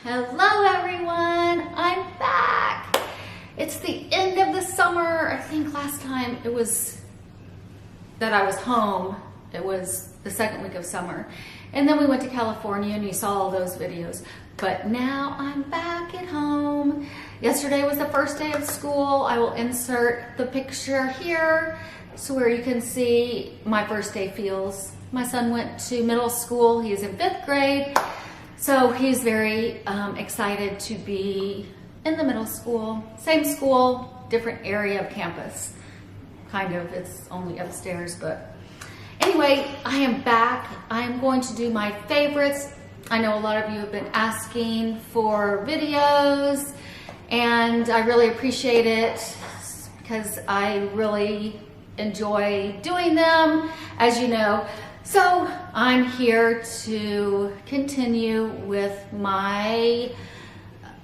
Hello everyone, I'm back. It's the end of the summer. I think last time it was that I was home, it was the second week of summer. And then we went to California and you saw all those videos. But now I'm back at home. Yesterday was the first day of school. I will insert the picture here so where you can see my first day feels. My son went to middle school. He is in 5th grade. So he's very excited to be in the middle school. Same school, different area of campus. Kind of, it's only upstairs, but anyway, I am back. I'm going to do my favorites. I know a lot of you have been asking for videos and I really appreciate it because I really enjoy doing them, as you know. So I'm here to continue with my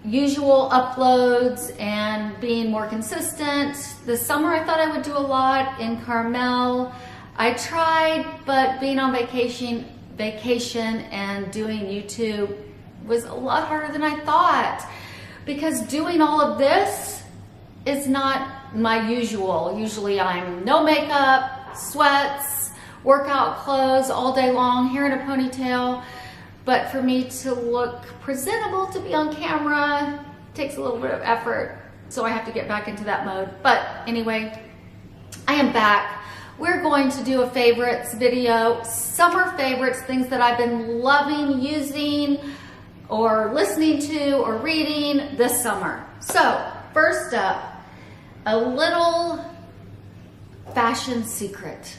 usual uploads and being more consistent. This summer I thought I would do a lot in Carmel. I tried, but being on vacation and doing YouTube was a lot harder than I thought because doing all of this is not my usual. Usually I'm no makeup, sweats, workout clothes all day long, hair in a ponytail. But for me to look presentable, to be on camera, takes a little bit of effort. So I have to get back into that mode. But anyway, I am back. We're going to do a favorites video, summer favorites, things that I've been loving using or listening to or reading this summer. So first up, a little fashion secret.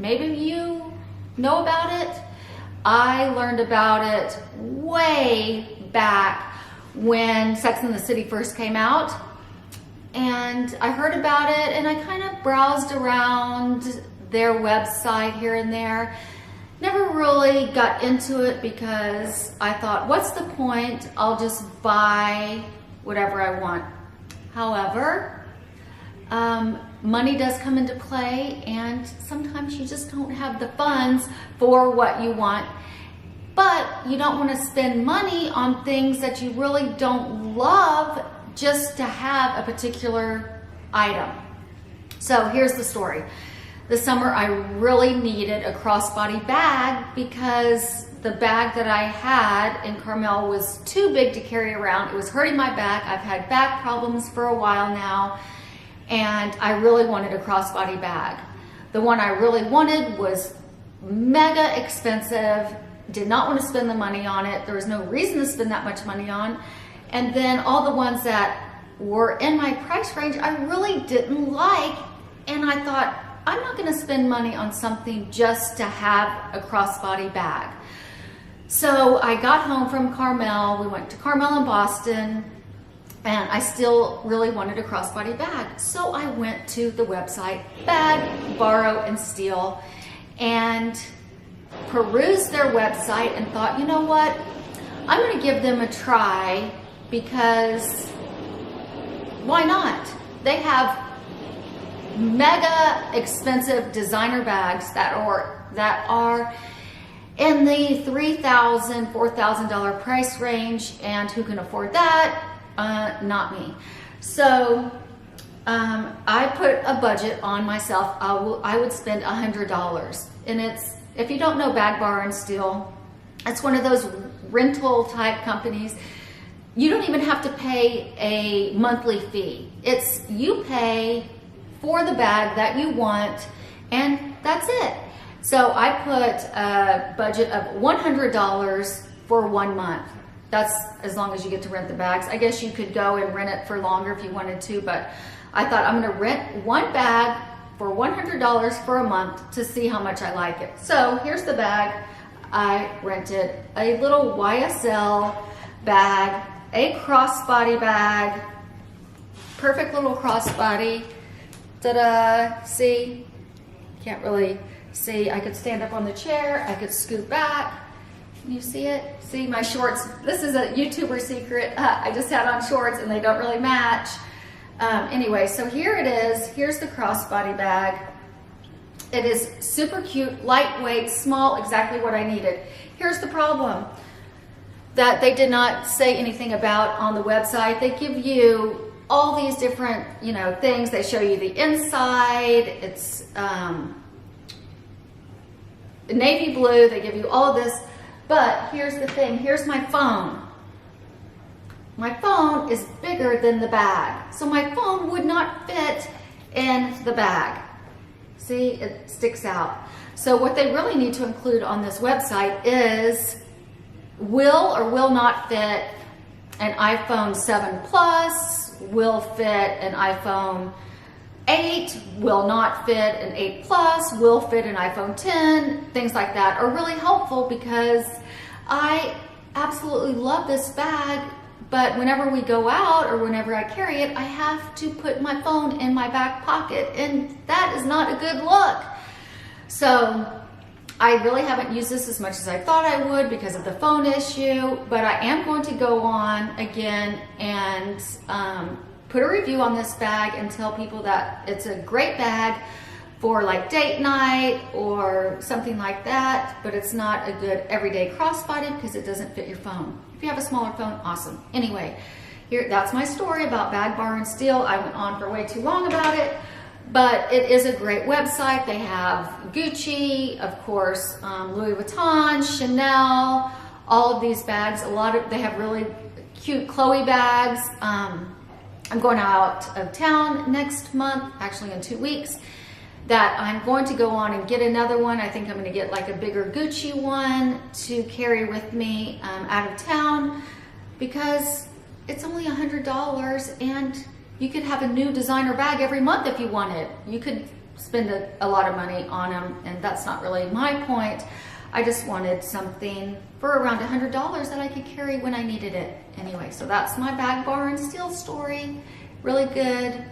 Maybe you know about it. I learned about it way back when Sex and the City first came out. And I heard about it and I kind of browsed around their website here and there. Never really got into it because I thought, what's the point? I'll just buy whatever I want. However, money does come into play and sometimes you just don't have the funds for what you want. But you don't want to spend money on things that you really don't love just to have a particular item. So here's the story. This summer I really needed a crossbody bag because the bag that I had in Carmel was too big to carry around. It was hurting my back. I've had back problems for a while now and I really wanted a crossbody bag. The one I really wanted was mega expensive, did not want to spend the money on it. There was no reason to spend that much money on. And then all the ones that were in my price range, I really didn't like. And I thought, I'm not gonna spend money on something just to have a crossbody bag. So I got home from Carmel. We went to Carmel in Boston and I still really wanted a crossbody bag. So I went to the website, Bag, Borrow, and Steal, and perused their website and thought, you know what? I'm gonna give them a try because why not? They have mega expensive designer bags that are in the $3,000, $4,000 price range, and who can afford that? Not me. So I put a budget on myself. I would spend $100, and it's, if you don't know Bag, Borrow, and Steal, it's one of those rental type companies. You don't even have to pay a monthly fee. It's you pay for the bag that you want and that's it. So I put a budget of $100 for 1 month. That's as long as you get to rent the bags. I guess you could go and rent it for longer if you wanted to, but I thought I'm gonna rent one bag for $100 for a month to see how much I like it. So here's the bag I rented. A little YSL bag, a crossbody bag, perfect little crossbody. Ta-da, see? Can't really see. I could stand up on the chair, I could scoot back. Can you see it? See my shorts? This is a YouTuber secret. I just had on shorts and they don't really match. Anyway, so here it is. Here's the crossbody bag. It is super cute, lightweight, small, exactly what I needed. Here's the problem. that they did not say anything about on the website. They give you all these different, you know, things. They show you the inside. It's navy blue. They give you all of this. But here's the thing. Here's my phone. My phone is bigger than the bag. So my phone would not fit in the bag. See, it sticks out. So what they really need to include on this website is will or will not fit an iPhone 7 Plus, will fit an iPhone 8, will not fit an 8 Plus, will fit an iPhone 10, things like that are really helpful because I absolutely love this bag, but whenever we go out or whenever I carry it, I have to put my phone in my back pocket, and that is not a good look. So I really haven't used this as much as I thought I would because of the phone issue, but I am going to go on again and put a review on this bag and tell people that it's a great bag for like date night or something like that, but it's not a good everyday crossbody because it doesn't fit your phone. If you have a smaller phone, awesome. Anyway, that's my story about Bag Bar and Steel. I went on for way too long about it, but it is a great website. They have Gucci, of course, Louis Vuitton, Chanel, all of these bags. They have really cute Chloe bags. I'm going out of town next month, actually in 2 weeks, that I'm going to go on and get another one. I think I'm gonna get like a bigger Gucci one to carry with me out of town because it's only $100 and you could have a new designer bag every month if you wanted. You could spend a lot of money on them, and that's not really my point. I just wanted something for around $100 that I could carry when I needed it. Anyway, so that's my Bag Bar and Steel story. Really good,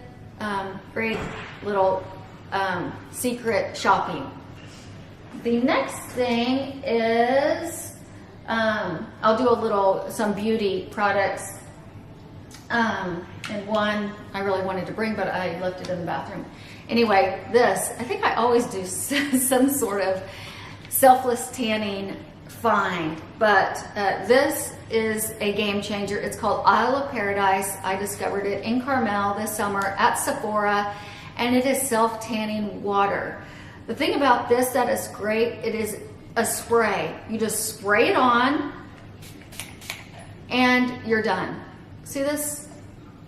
great little secret shopping. The next thing is, I'll do some beauty products. And one I really wanted to bring, but I left it in the bathroom. Anyway, I think I always do some sort of selfless tanning find, but this is a game changer. It's called Isle of Paradise. I discovered it in Carmel this summer at Sephora, and it is self-tanning water. The thing about this that is great, it is a spray. You just spray it on and you're done. See this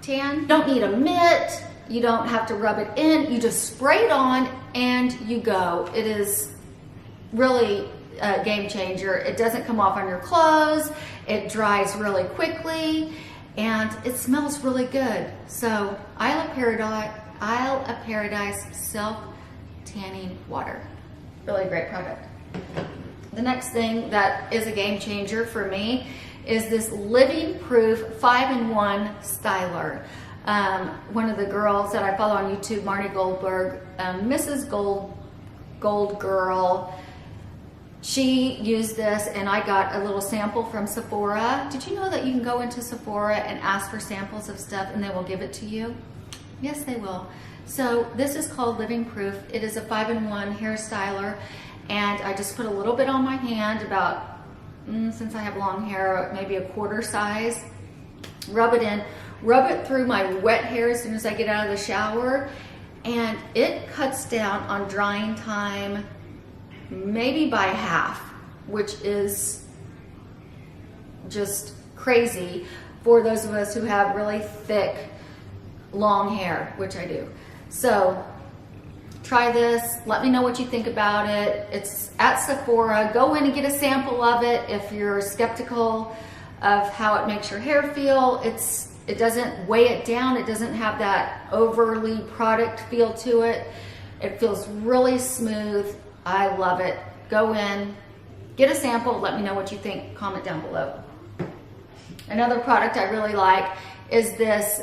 tan? You don't need a mitt. You don't have to rub it in. You just spray it on and you go. It is really a game changer. It doesn't come off on your clothes. It dries really quickly and it smells really good. So Isle of Paradise self-tanning water. Really great product. The next thing that is a game changer for me is this Living Proof 5-in-1 styler. One of the girls that I follow on YouTube, Marnie Goldberg, Mrs. Gold Girl, she used this and I got a little sample from Sephora. Did you know that you can go into Sephora and ask for samples of stuff and they will give it to you? Yes, they will. So this is called Living Proof. It is a 5-in-1 hair styler, and I just put a little bit on my hand, about, since I have long hair, maybe a quarter size. Rub it in, rub it through my wet hair as soon as I get out of the shower, and it cuts down on drying time maybe by half, which is just crazy for those of us who have really thick, long hair, which I do. So try this, let me know what you think about it. It's at Sephora. Go in and get a sample of it if you're skeptical of how it makes your hair feel. It doesn't weigh it down. It doesn't have that overly product feel to it. It feels really smooth. I love it. Go in, get a sample, let me know what you think. Comment down below. Another product I really like is this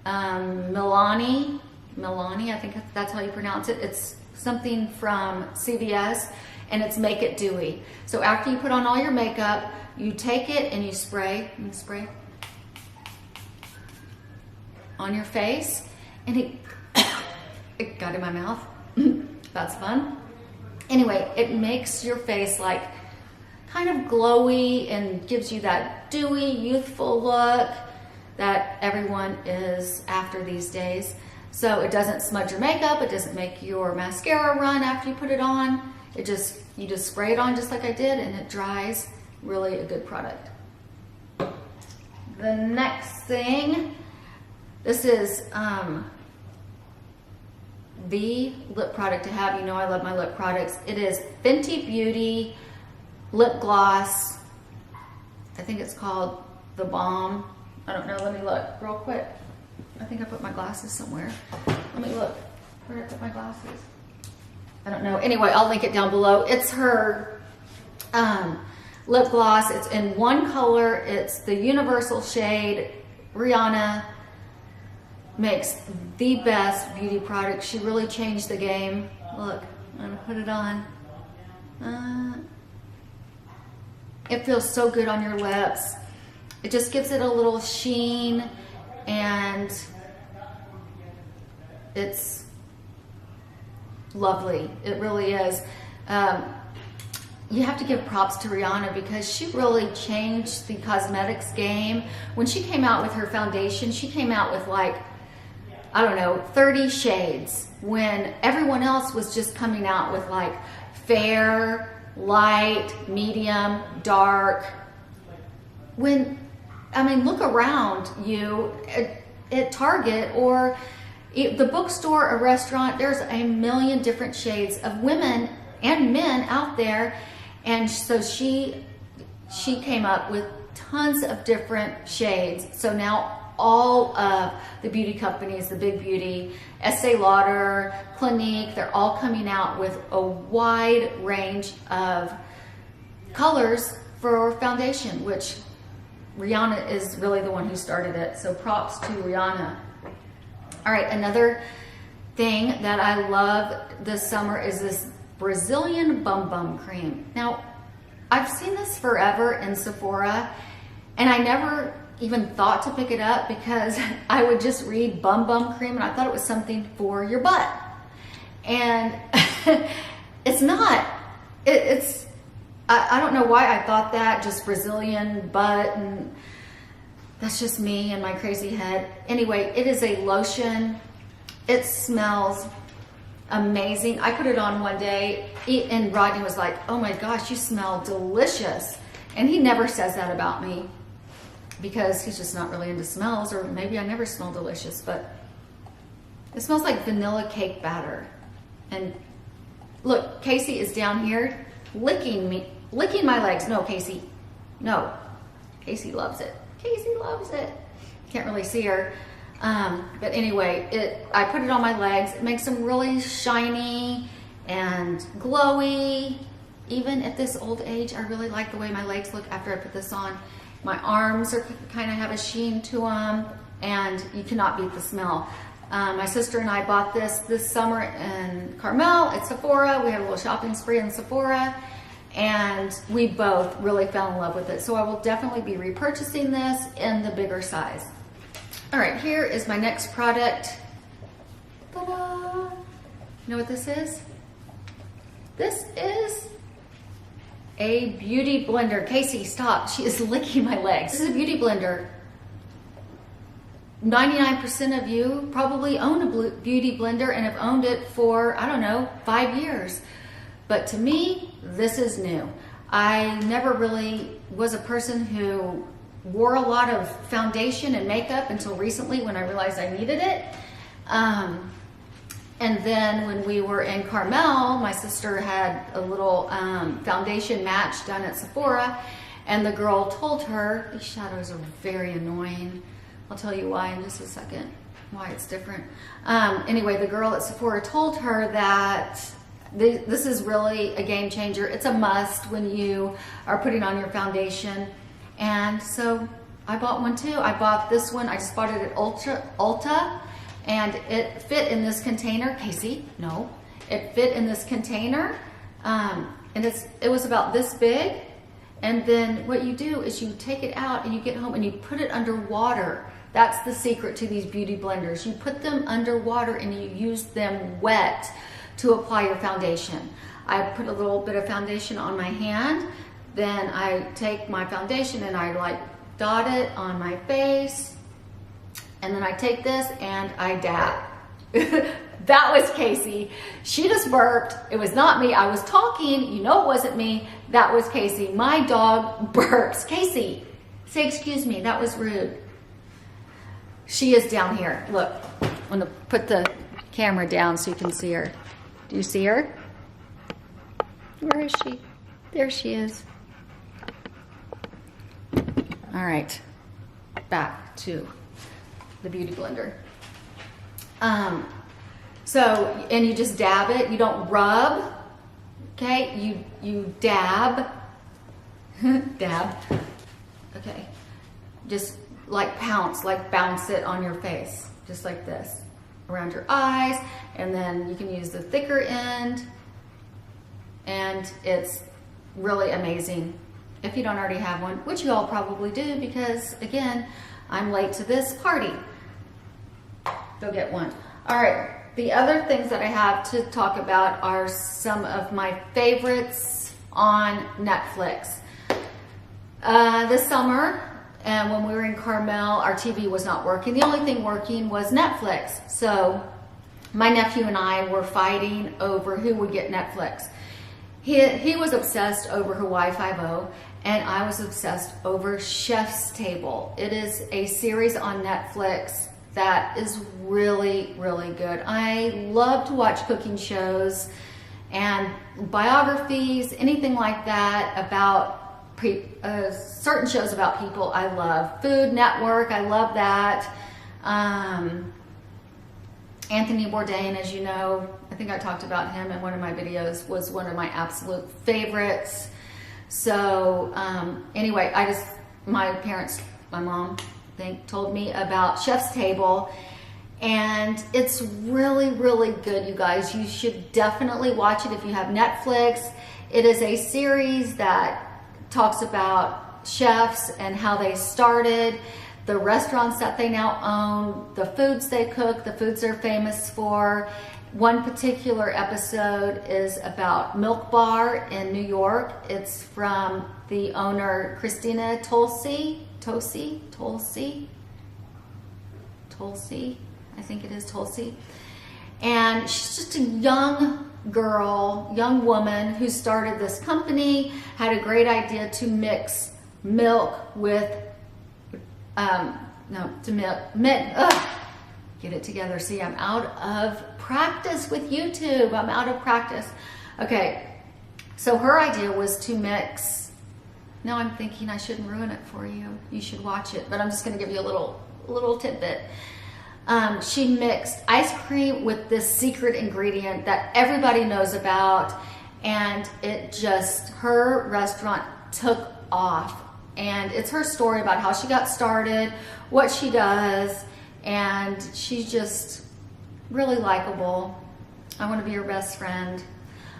Milani, I think that's how you pronounce it. It's something from CVS, and it's Make It Dewy. So after you put on all your makeup, you take it and you spray on your face, and it got in my mouth. That's fun. Anyway, it makes your face like kind of glowy and gives you that dewy, youthful look that everyone is after these days. So it doesn't smudge your makeup, it doesn't make your mascara run after you put it on. You just spray it on just like I did, and it dries. Really a good product. The next thing, this is the lip product to have. You know I love my lip products. It is Fenty Beauty lip gloss. I think it's called The Bomb. I don't know, let me look real quick. I think I put my glasses somewhere. Let me look. Where did I put my glasses? I don't know. Anyway, I'll link it down below. It's her lip gloss. It's in one color. It's the universal shade. Rihanna makes the best beauty product. She really changed the game. Look, I'm gonna put it on. It feels so good on your lips. It just gives it a little sheen, and it's lovely. It really is. You have to give props to Rihanna because she really changed the cosmetics game. When she came out with her foundation, she came out with like, I don't know, 30 shades, when everyone else was just coming out with like fair, light, medium, dark. Look around you at Target or the bookstore or restaurant, there's a million different shades of women and men out there. And so she came up with tons of different shades. So now all of the beauty companies, the big beauty, Estee Lauder, Clinique, they're all coming out with a wide range of colors for foundation, which Rihanna is really the one who started it. So props to Rihanna. All right, another thing that I love this summer is this Brazilian Bum Bum Cream. Now, I've seen this forever in Sephora, and I never even thought to pick it up because I would just read Bum Bum Cream and I thought it was something for your butt. And it's not. I don't know why I thought that, just Brazilian butt, and that's just me and my crazy head. Anyway, it is a lotion. It smells amazing. I put it on one day and Rodney was like, oh my gosh, you smell delicious. And he never says that about me because he's just not really into smells, or maybe I never smell delicious, but it smells like vanilla cake batter. And look, Casey is down here licking my legs. No, Casey, no. Casey loves it. Casey loves it. Can't really see her. But anyway, I put it on my legs. It makes them really shiny and glowy. Even at this old age, I really like the way my legs look after I put this on. My arms are kind of have a sheen to them, and you cannot beat the smell. My sister and I bought this summer in Carmel at Sephora. We had a little shopping spree in Sephora, and we both really fell in love with it. So I will definitely be repurchasing this in the bigger size. All right, here is my next product. Ta-da! You know what this is? This is a beauty blender. Casey, stop. She is licking my legs. This is a beauty blender. 99% of you probably own a beauty blender and have owned it for, I don't know, 5 years. But to me, this is new. I never really was a person who wore a lot of foundation and makeup until recently when I realized I needed it. And then when we were in Carmel, my sister had a little foundation match done at Sephora, and the girl told her, these shadows are very annoying. I'll tell you why in just a second, why it's different. Anyway, the girl at Sephora told her that this is really a game changer. It's a must when you are putting on your foundation. And so I bought one too. I bought this one. I just bought it at Ulta, and it fit in this container. Casey, no. It fit in this container, and it was about this big. And then what you do is you take it out and you get home and you put it under water. That's the secret to these beauty blenders. You put them under water and you use them wet to apply your foundation. I put a little bit of foundation on my hand, then I take my foundation and I like dot it on my face, and then I take this and I dab. That was Casey. She just burped. It was not me. I was talking. You know it wasn't me. That was Casey. My dog burps. Casey, say excuse me. That was rude. She is down here. Look, I'm gonna put the camera down so you can see her. Do you see her? Where is she? There she is. All right, back to the Beauty Blender. And you just dab it. You don't rub. Okay, you dab. Dab. Okay, just like pounce, like bounce it on your face, just like this, around your eyes, and then you can use the thicker end, and it's really amazing. If you don't already have one, which you all probably do, because again, I'm late to this party. Go get one. All right, the other things that I have to talk about are some of my favorites on Netflix. This summer, and when we were in Carmel, our TV was not working. The only thing working was Netflix. So my nephew and I were fighting over who would get Netflix. He was obsessed over Hawaii Five-0, and I was obsessed over Chef's Table. It is a series on Netflix that is really, really good. I love to watch cooking shows and biographies, anything like that about certain shows about people I love. Food Network, I love that. Anthony Bourdain, as you know, I think I talked about him in one of my videos, was one of my absolute favorites. So anyway, my mom, I think, told me about Chef's Table, and it's really, really good, you guys. You should definitely watch it if you have Netflix. It is a series that talks about chefs and how they started, the restaurants that they now own, the foods they cook, the foods they're famous for. One particular episode is about Milk Bar in New York. It's from the owner, Christina Tosi, I think it is Tosi. And she's just a young woman who started this company, had a great idea to mix milk with, get it together. See, I'm out of practice with YouTube. I'm out of practice. Okay, so her idea was to mix, now I'm thinking I shouldn't ruin it for you. You should watch it, but I'm just gonna give you a little tidbit. She mixed ice cream with this secret ingredient that everybody knows about, and her restaurant took off. And it's her story about how she got started, what she does, and she's just really likable. I want to be her best friend.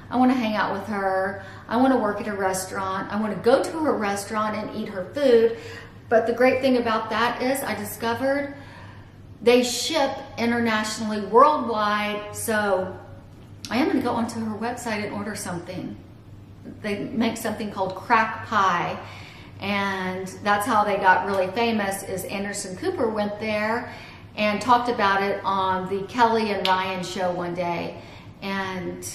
I want to hang out with her. I want to work at a restaurant. I want to go to her restaurant and eat her food. But the great thing about that is I discovered they ship internationally, worldwide. So I am going to go onto her website and order something. They make something called crack pie. And that's how they got really famous, is Anderson Cooper went there and talked about it on the Kelly and Ryan show one day. And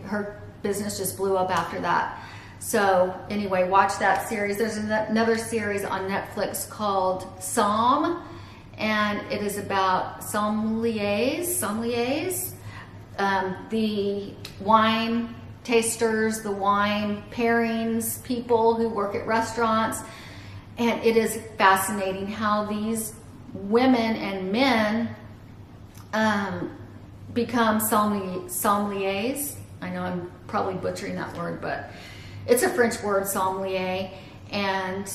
her business just blew up after that. So anyway, watch that series. There's another series on Netflix called Somm, and it is about sommeliers, the wine tasters, the wine pairings, people who work at restaurants. And it is fascinating how these women and men become sommeliers. I know I'm probably butchering that word, but it's a French word, sommelier. And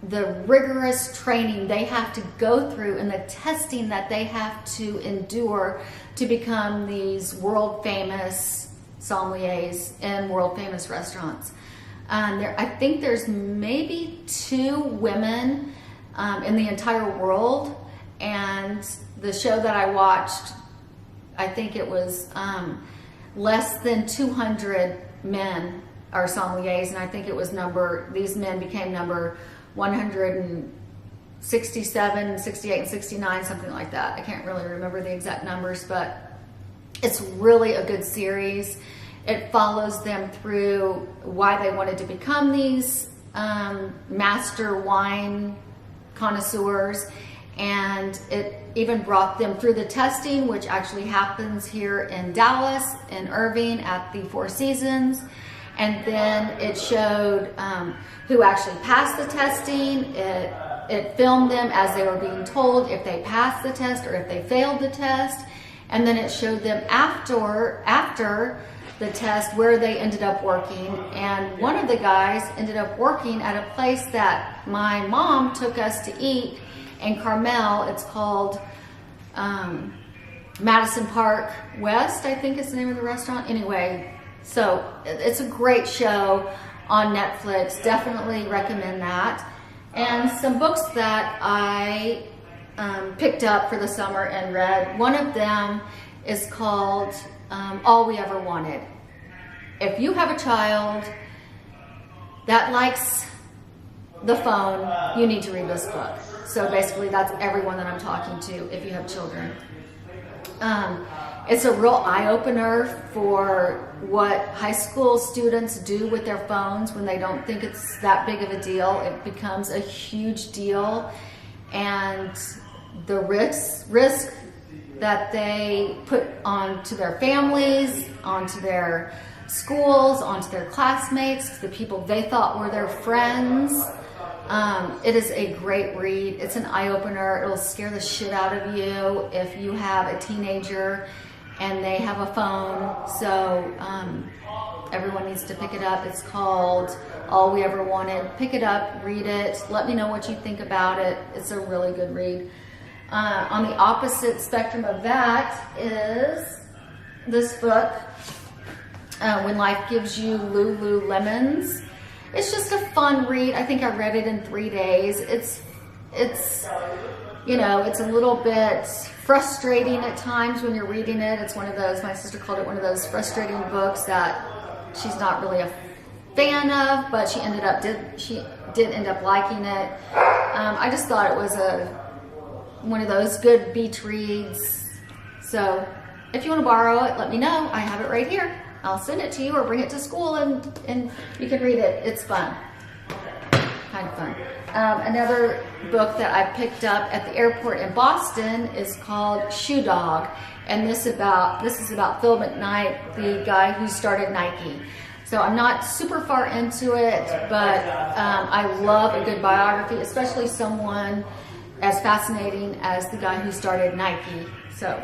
the rigorous training they have to go through and the testing that they have to endure to become these world famous sommeliers in world famous restaurants. I think there's maybe 2 women in the entire world, and the show that I watched, I think it was less than 200 men are sommeliers, and I think it was these men became number 167, 68, and 69, something like that. I can't really remember the exact numbers, but it's really a good series. It follows them through why they wanted to become these master wine connoisseurs, and it even brought them through the testing, which actually happens here in Dallas, in Irving, at the Four Seasons. And then it showed who actually passed the testing. It filmed them as they were being told if they passed the test or if they failed the test. And then it showed them after the test where they ended up working. And one of the guys ended up working at a place that my mom took us to eat in Carmel. It's called Madison Park West, I think is the name of the restaurant. Anyway, so it's a great show on Netflix. Definitely recommend that. And some books that I picked up for the summer and read. One of them is called All We Ever Wanted. If you have a child that likes the phone, you need to read this book. So basically that's everyone that I'm talking to if you have children. It's a real eye-opener for what high school students do with their phones when they don't think it's that big of a deal. It becomes a huge deal, and the risk that they put onto their families, onto their schools, onto their classmates, the people they thought were their friends. It is a great read. It's an eye-opener. It'll scare the shit out of you if you have a teenager and they have a phone. So everyone needs to pick it up. It's called All We Ever Wanted. Pick it up, read it. Let me know what you think about it. It's a really good read. On the opposite spectrum of that is this book, When Life Gives You Lululemons. It's just a fun read. I think I read it in 3 days. It's you know, it's a little bit frustrating at times when you're reading it. It's one of those, my sister called it one of those frustrating books that she's not really a fan of, but she did end up liking it. I just thought it was one of those good beach reads. So if you want to borrow it, let me know. I have it right here. I'll send it to you or bring it to school and you can read it. It's fun. Kind of fun. Another book that I picked up at the airport in Boston is called Shoe Dog. And this is about Phil McKnight, the guy who started Nike. So I'm not super far into it, but I love a good biography, especially someone as fascinating as the guy who started Nike. So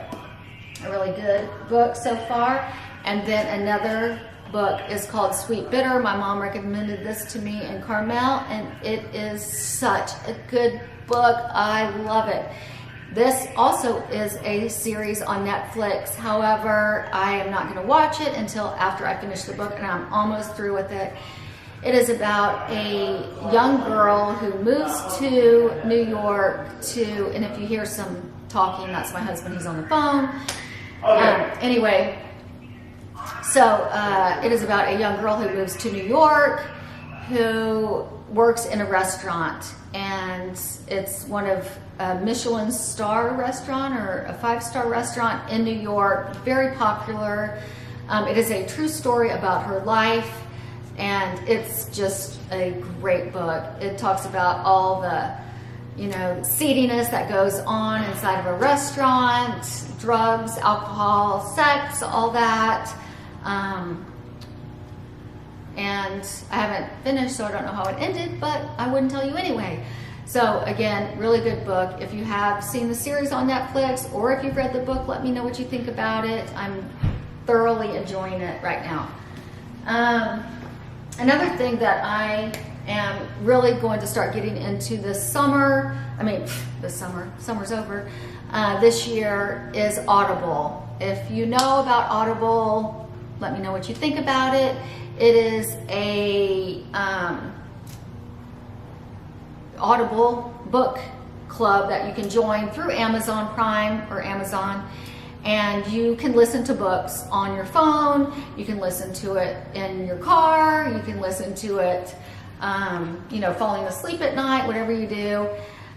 a really good book so far. And then another book is called Sweetbitter. My mom recommended this to me in Carmel, and it is such a good book. I love it. This also is a series on Netflix. However, I am not going to watch it until after I finish the book, and I'm almost through with it. It is about a young girl who moves to New York and if you hear some talking, that's my husband. He's on the phone. Anyway, so it is about a young girl who moves to New York who works in a restaurant, and it's one of a Michelin star restaurant or a 5-star restaurant in New York, very popular. It is a true story about her life, and it's just a great book. It talks about all the, seediness that goes on inside of a restaurant, drugs, alcohol, sex, all that. And I haven't finished, so I don't know how it ended, but I wouldn't tell you anyway. So again, really good book. If you have seen the series on Netflix or if you've read the book, let me know what you think about it. I'm thoroughly enjoying it right now. Another thing that I am really going to start getting into this summer, summer's over, this year is Audible. If you know about Audible, let me know what you think about it. It is a Audible book club that you can join through Amazon Prime or Amazon. And you can listen to books on your phone, you can listen to it in your car, you can listen to it, you know, falling asleep at night, whatever you do.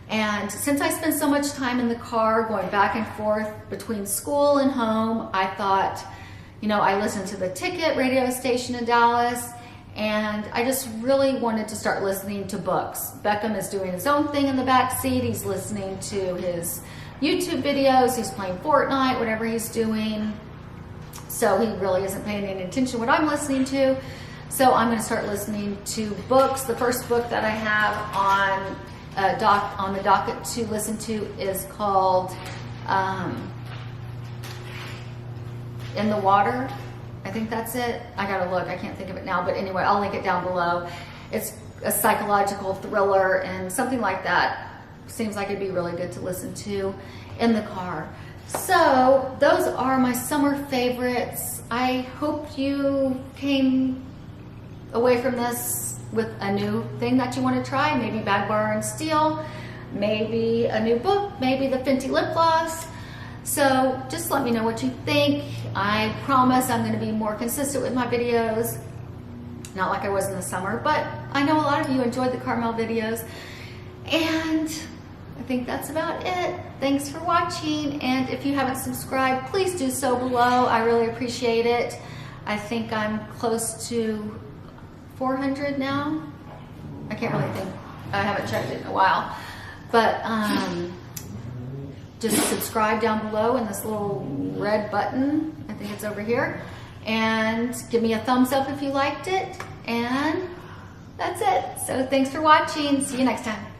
And since I spend so much time in the car going back and forth between school and home, I thought, you know, I listened to the Ticket radio station in Dallas, and I just really wanted to start listening to books. Beckham is doing his own thing in the back seat. He's listening to his YouTube videos, he's playing Fortnite, whatever he's doing. So he really isn't paying any attention to what I'm listening to. So I'm going to start listening to books. The first book that I have on the docket to listen to is called In the Water. I think that's it. I gotta look, I can't think of it now, but anyway, I'll link it down below. It's a psychological thriller, and something like that seems like it'd be really good to listen to in the car. So those are my summer favorites. I hope you came away from this with a new thing that you want to try. Maybe Bag Bar and Steel, maybe a new book, maybe the Fenty lip gloss. So just let me know what you think. I promise I'm going to be more consistent with my videos. Not like I was in the summer, but I know a lot of you enjoyed the Carmel videos. And I think that's about it. Thanks for watching. And if you haven't subscribed, please do so below. I really appreciate it. I think I'm close to 400 now. I can't really think. I haven't checked it in a while. But just subscribe down below in this little red button. I think it's over here. And give me a thumbs up if you liked it. And that's it. So thanks for watching. See you next time.